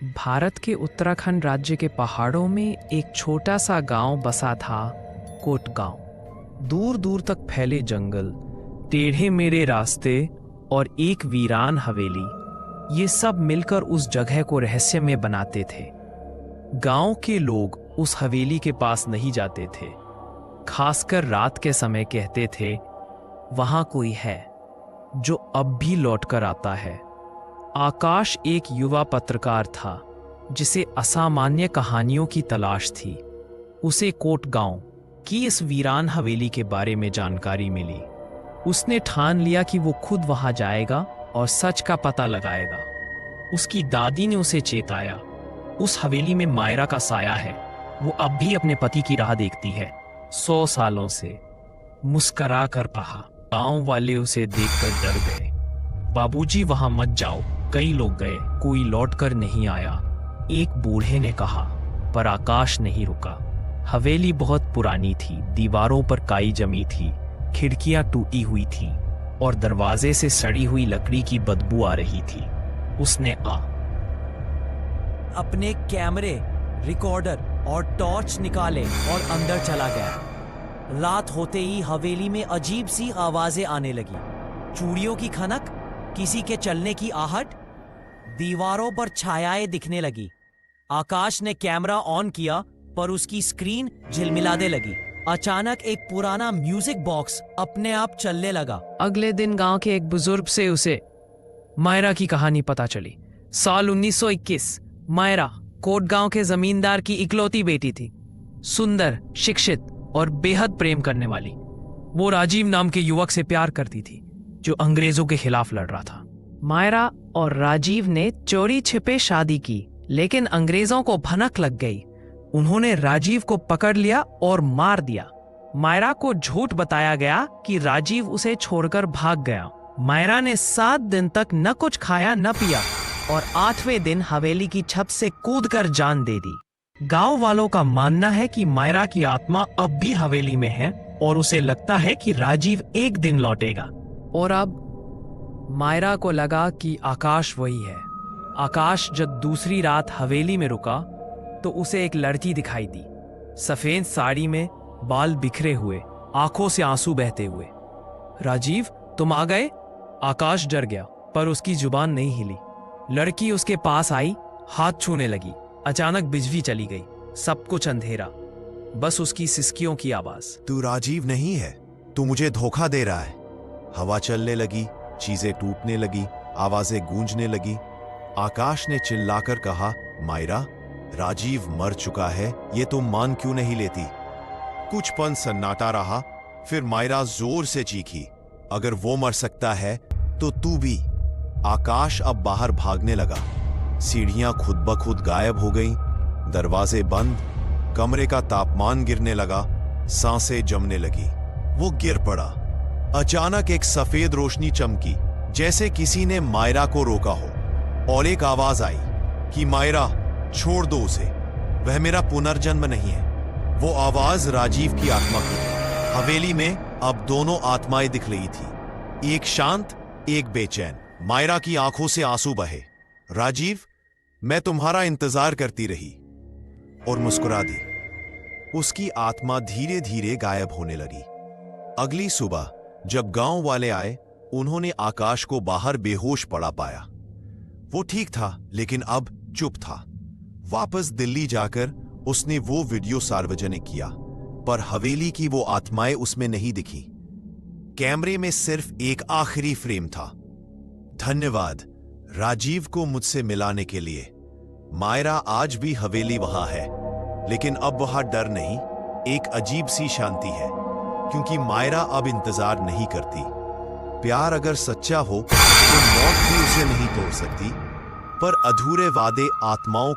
भारत के उत्तराखंड राज्य के पहाड़ों में एक छोटा सा गांव बसा था, कोट गांव। दूर दूर तक फैले जंगल, टेढ़े मेढ़े रास्ते और एक वीरान हवेली, ये सब मिलकर उस जगह को रहस्यमय बनाते थे। गांव के लोग उस हवेली के पास नहीं जाते थे, खासकर रात के समय कहते थे, वहां कोई है जो अब भी लौटकर आता है। आकाश एक युवा पत्रकार था जिसे असामान्य कहानियों की तलाश थी। उसे कोट गांव की इस वीरान हवेली के बारे में जानकारी मिली। उसने ठान लिया कि वो खुद वहां जाएगा और सच का पता लगाएगा। उसकी दादी ने उसे चेताया, उस हवेली में मायरा का साया है, वो अब भी अपने पति की राह देखती है, 100 सालों से। मुस्करा कर कहा। गांव वाले उसे देखकर डर गए। बाबूजी, वहां मत जाओ। कई लोग गए, कोई लौटकर नहीं आया, एक बूढ़े ने कहा। पर आकाश नहीं रुका। हवेली बहुत पुरानी थी, दीवारों पर काई जमी थी, खिड़कियां टूटी हुई थीं और दरवाजे से सड़ी हुई लकड़ी की बदबू आ रही थी। उसने अपने कैमरे, रिकॉर्डर और टॉर्च निकाले और अंदर चला गया। रात होते ही हवेली में अजीब सी आवाजें आने लगी। चूड़ियों की खनक, किसी के चलने की आहट, दीवारों पर छायाएं दिखने लगी। आकाश ने कैमरा ऑन किया पर उसकी स्क्रीन झिलमिलाने लगी। अचानक एक पुराना म्यूजिक बॉक्स अपने आप चलने लगा। अगले दिन गांव के एक बुजुर्ग से उसे मायरा की कहानी पता चली। साल 1921। मायरा कोट गांव के जमींदार की इकलौती बेटी थी, सुंदर, शिक्षित और बेहद प्रेम करने वाली। वो राजीव नाम के युवक से प्यार करती थी जो अंग्रेजों के खिलाफ लड़ रहा था। मायरा और राजीव ने चोरी छिपे शादी की, लेकिन अंग्रेजों को भनक लग गई। उन्होंने राजीव को पकड़ लिया और मार दिया। मायरा को झूठ बताया गया कि राजीव उसे छोड़कर भाग गया। मायरा ने 7 दिन तक न कुछ खाया न पिया और 8वें दिन हवेली की छत से कूदकर जान दे दी। गांव वालों का मानना है कि मायरा की आत्मा अब भी हवेली में है और उसे लगता है कि राजीव एक दिन लौटेगा। और अब मायरा को लगा कि आकाश वही है। आकाश जब दूसरी रात हवेली में रुका तो उसे एक लड़की दिखाई दी, सफेद साड़ी में, बाल बिखरे हुए, आंखों से आंसू बहते हुए। राजीव, तुम आ गए? आकाश डर गया, पर उसकी जुबान नहीं हिली। लड़की उसके पास आई, हाथ छूने लगी। अचानक बिजली चली गई, सब कुछ अंधेरा, बस उसकी सिसकियों की आवाज। तू राजीव नहीं है, तू मुझे धोखा दे रहा है। हवा चलने लगी, चीजें टूटने लगी, आवाजें गूंजने लगी। आकाश ने चिल्लाकर कहा, मायरा, राजीव मर चुका है, ये तुम मान क्यों नहीं लेती? कुछ पल सन्नाटा रहा, फिर मायरा जोर से चीखी, अगर वो मर सकता है तो तू भी। आकाश अब बाहर भागने लगा। सीढ़ियां खुद ब खुद गायब हो गईं, दरवाजे बंद, कमरे का तापमान गिरने लगा, सांसें जमने लगी। वो गिर पड़ा। अचानक एक सफेद रोशनी चमकी, जैसे किसी ने मायरा को रोका हो, और एक आवाज आई कि मायरा, छोड़ दो उसे, वह मेरा पुनर्जन्म नहीं है। वो आवाज राजीव की आत्मा की थी। हवेली में अब दोनों आत्माएं दिख रही थी, एक शांत, एक बेचैन। मायरा की आंखों से आंसू बहे। राजीव, मैं तुम्हारा इंतजार करती रही, और मुस्कुरा दी। उसकी आत्मा धीरे धीरे गायब होने लगी। अगली सुबह जब गांव वाले आए, उन्होंने आकाश को बाहर बेहोश पड़ा पाया। वो ठीक था, लेकिन अब चुप था। वापस दिल्ली जाकर उसने वो वीडियो सार्वजनिक किया, पर हवेली की वो आत्माएं उसमें नहीं दिखी। कैमरे में सिर्फ एक आखिरी फ्रेम था। धन्यवाद राजीव को मुझसे मिलाने के लिए। मायरा आज भी हवेली वहां है, लेकिन अब वहां डर नहीं, एक अजीब सी शांति है, क्योंकि मायरा अब इंतजार नहीं करती। प्यार अगर सच्चा हो तो मौत भी उसे नहीं तोड़ सकती, पर अधूरे वादे आत्माओं